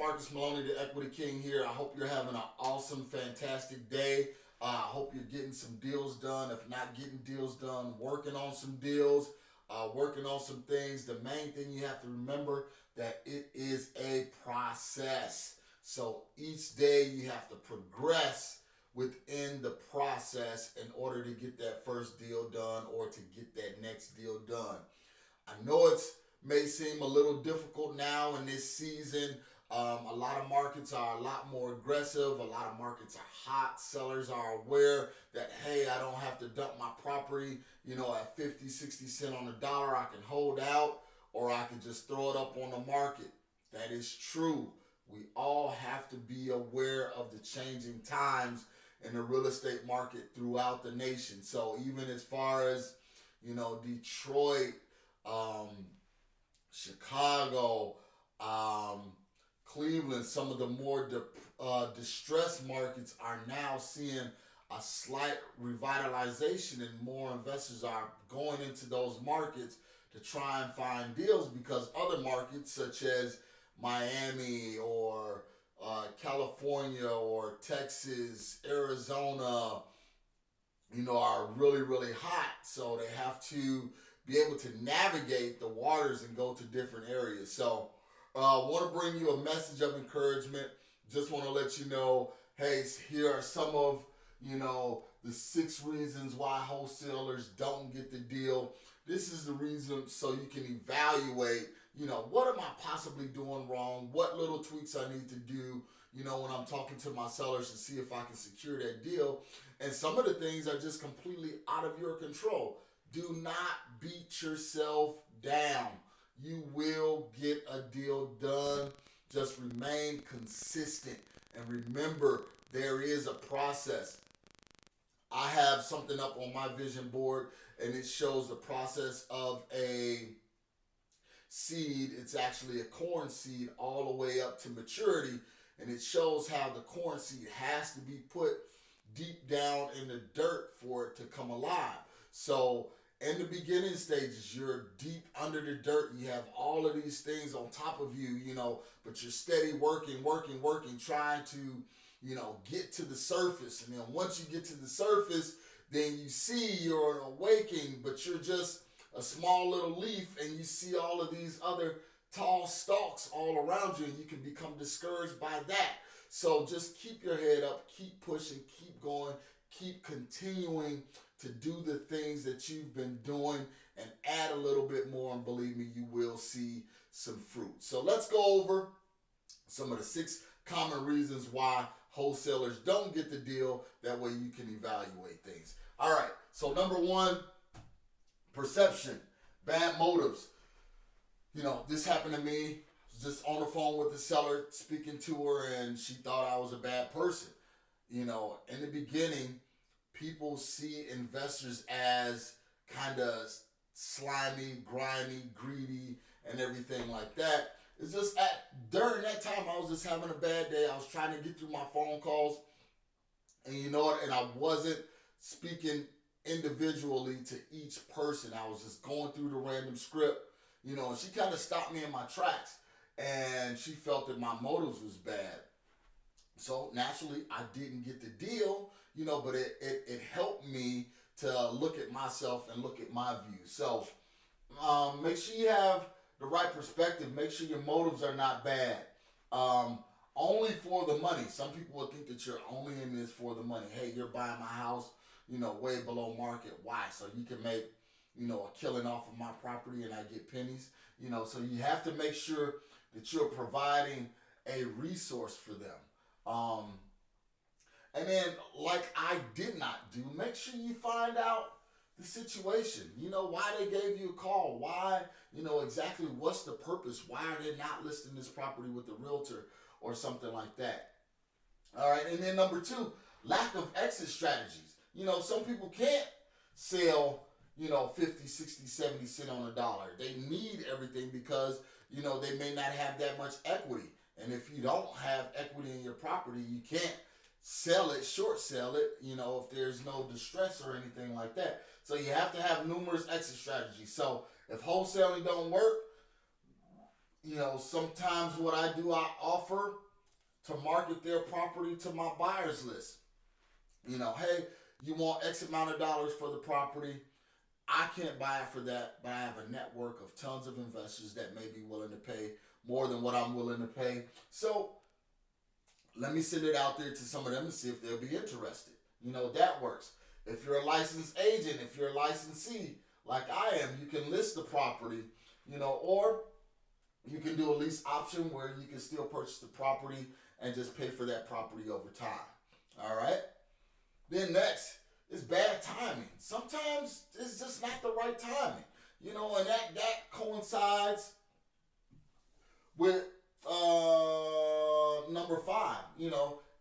Marcus Maloney, the Equity King here. I hope you're having an awesome, fantastic day. I hope you're getting some deals done. If not getting deals done, working on some deals, working on some things. The main thing you have to remember that it is a process. So each day you have to progress within the process in order to get that first deal done or to get that next deal done. I know it may seem a little difficult now in this season. A lot of markets are a lot more aggressive. A lot of markets are hot. Sellers are aware that, hey, I don't have to dump my property, at 50, 60 cents on the dollar. I can hold out or I can just throw it up on the market. That is true. We all have to be aware of the changing times in the real estate market throughout the nation. So even as far as, Detroit, Chicago, Cleveland, some of the more distressed markets are now seeing a slight revitalization, and more investors are going into those markets to try and find deals because other markets such as Miami or California or Texas, Arizona, are really, really hot. So they have to be able to navigate the waters and go to different areas. So I want to bring you a message of encouragement. Just want to let you know, hey, here are some of, the 6 reasons why wholesalers don't get the deal. This is the reason so you can evaluate, what am I possibly doing wrong? What little tweaks I need to do, when I'm talking to my sellers to see if I can secure that deal. And some of the things are just completely out of your control. Do not beat yourself down. You will get a deal done. Just remain consistent. And remember, there is a process. I have something up on my vision board, and it shows the process of a seed. It's actually a corn seed all the way up to maturity, and it shows how the corn seed has to be put deep down in the dirt for it to come alive. So in the beginning stages, you're deep under the dirt. You have all of these things on top of you, but you're steady working, trying to, get to the surface. And then once you get to the surface, then you see you're awakening, but you're just a small little leaf, and you see all of these other tall stalks all around you, and you can become discouraged by that. So just keep your head up, keep pushing, keep going, keep continuing to do the things that you've been doing, and add a little bit more, and believe me, you will see some fruit. So let's go over some of the 6 common reasons why wholesalers don't get the deal. That way you can evaluate things. All right, so number 1, perception, bad motives. This happened to me. I was just on the phone with the seller, speaking to her, and she thought I was a bad person. In the beginning, people see investors as kind of slimy, grimy, greedy, and everything like that. It's just during that time, I was just having a bad day. I was trying to get through my phone calls, and and I wasn't speaking individually to each person. I was just going through the random script, and she kind of stopped me in my tracks, and she felt that my motives was bad. So naturally, I didn't get the deal, but it helped me to look at myself and look at my view. So make sure you have the right perspective. Make sure your motives are not bad. Only for the money. Some people will think that you're only in this for the money. Hey, you're buying my house, way below market. Why? So you can make, a killing off of my property and I get pennies. So you have to make sure that you're providing a resource for them. And then, like I did not do, make sure you find out the situation. Why they gave you a call. Why, exactly what's the purpose. Why are they not listing this property with the realtor or something like that. All right, and then number 2, lack of exit strategies. Some people can't sell, 50, 60, 70 cents on a dollar. They need everything because, they may not have that much equity. And if you don't have equity in your property, you can't sell it, short sell it, if there's no distress or anything like that. So you have to have numerous exit strategies. So if wholesaling don't work, sometimes what I do, I offer to market their property to my buyers list. Hey, you want X amount of dollars for the property. I can't buy it for that, but I have a network of tons of investors that may be willing to pay more than what I'm willing to pay. So let me send it out there to some of them and see if they'll be interested. That works. If you're a licensed agent, if you're a licensee, like I am, you can list the property, or you can do a lease option where you can still purchase the property and just pay for that property over time. All right? Then next is bad timing. Sometimes it's just not the right timing. And that coincides with number 5.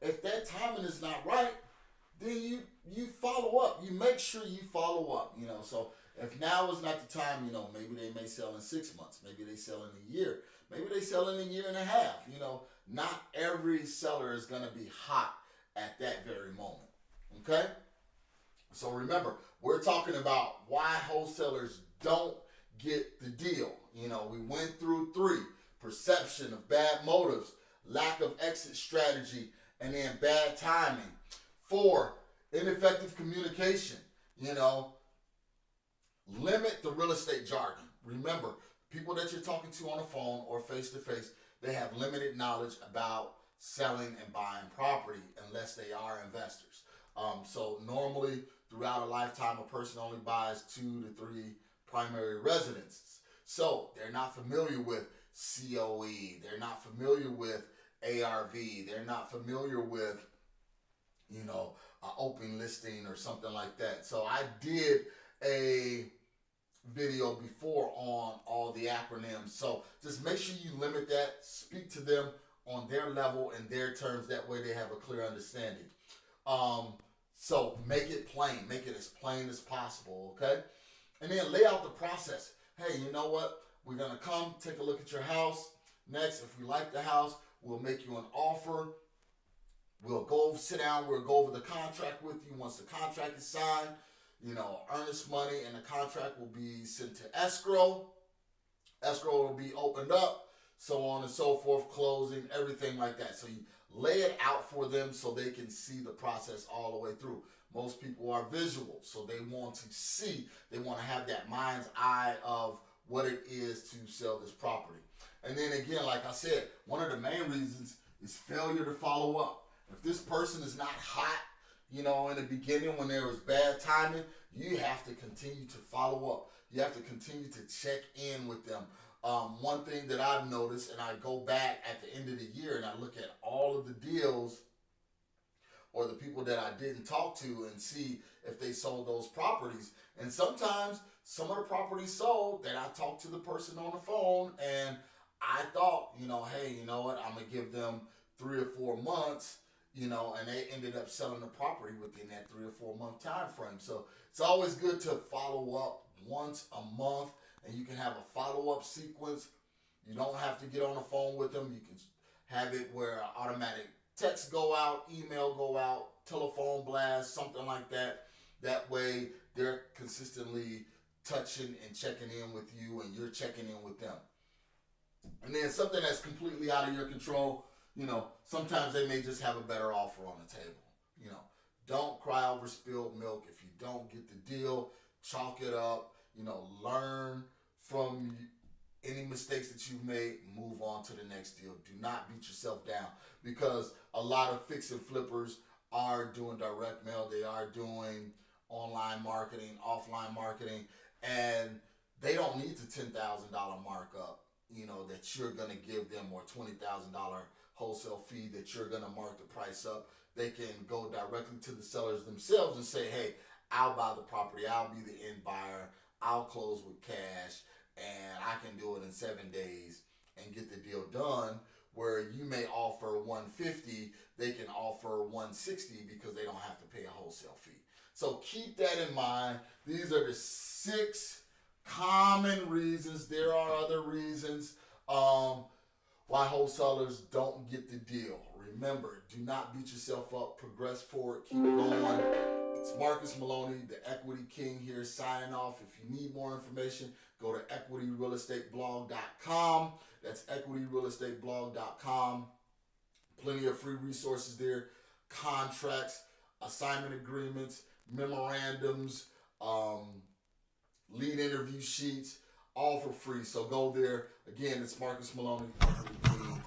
If that timing is not right, then you follow up. You make sure you follow up. So if now is not the time, maybe they may sell in 6 months. Maybe they sell in a year. Maybe they sell in a year and a half. Not every seller is going to be hot at that very moment. Okay? So remember, we're talking about why wholesalers don't get the deal. We went through 3: perception of bad motives, lack of exit strategy, and then bad timing. 4, ineffective communication. Limit the real estate jargon. Remember, people that you're talking to on the phone or face-to-face, they have limited knowledge about selling and buying property unless they are investors. So normally, throughout a lifetime, a person only buys 2 to 3 primary residences. So they're not familiar with COE. They're not familiar with ARV. They're not familiar with, an open listing or something like that. So I did a video before on all the acronyms. So just make sure you limit that. Speak to them on their level and their terms. That way they have a clear understanding. So make it plain. Make it as plain as possible, okay? And then lay out the process. Hey, you know what? We're going to come take a look at your house. Next, if we like the house, we'll make you an offer. We'll go sit down. We'll go over the contract with you. Once the contract is signed, earnest money and the contract will be sent to escrow. Escrow will be opened up, so on and so forth, closing, everything like that. So you lay it out for them so they can see the process all the way through. Most people are visual, so they want to see. They want to have that mind's eye of what it is to sell this property. And then again, like I said, one of the main reasons is failure to follow up. If this person is not hot, in the beginning when there was bad timing, you have to continue to follow up. You have to continue to check in with them. One thing that I've noticed, and I go back at the end of the year and I look at all of the deals or the people that I didn't talk to and see if they sold those properties. And sometimes some of the properties sold that I talked to the person on the phone and I thought, hey, you know what, I'm going to give them 3 or 4 months, and they ended up selling the property within that 3 or 4 month time frame. So it's always good to follow up once a month, and you can have a follow-up sequence. You don't have to get on the phone with them. You can have it where automatic text go out, email go out, telephone blast, something like that. That way they're consistently touching and checking in with you, and you're checking in with them. And then something that's completely out of your control, sometimes they may just have a better offer on the table. Don't cry over spilled milk. If you don't get the deal, chalk it up. Learn from any mistakes that you've made, move on to the next deal. Do not beat yourself down, because a lot of fix and flippers are doing direct mail. They are doing online marketing, offline marketing, and they don't need the $10,000 markup, that you're going to give them, or $20,000 wholesale fee that you're going to mark the price up. They can go directly to the sellers themselves and say, hey, I'll buy the property. I'll be the end buyer. I'll close with cash, and I can do it in 7 days and get the deal done. Where you may offer $150, they can offer $160 because they don't have to pay a wholesale fee. So keep that in mind. These are the 6 common reasons. There are other reasons why wholesalers don't get the deal. Remember, do not beat yourself up. Progress forward. Keep going. It's Marcus Maloney, the Equity King here, signing off. If you need more information, go to equityrealestateblog.com. That's equityrealestateblog.com. Plenty of free resources there, contracts, assignment agreements, memorandums, lead interview sheets, all for free. So go there. Again, it's Marcus Maloney, Equity King.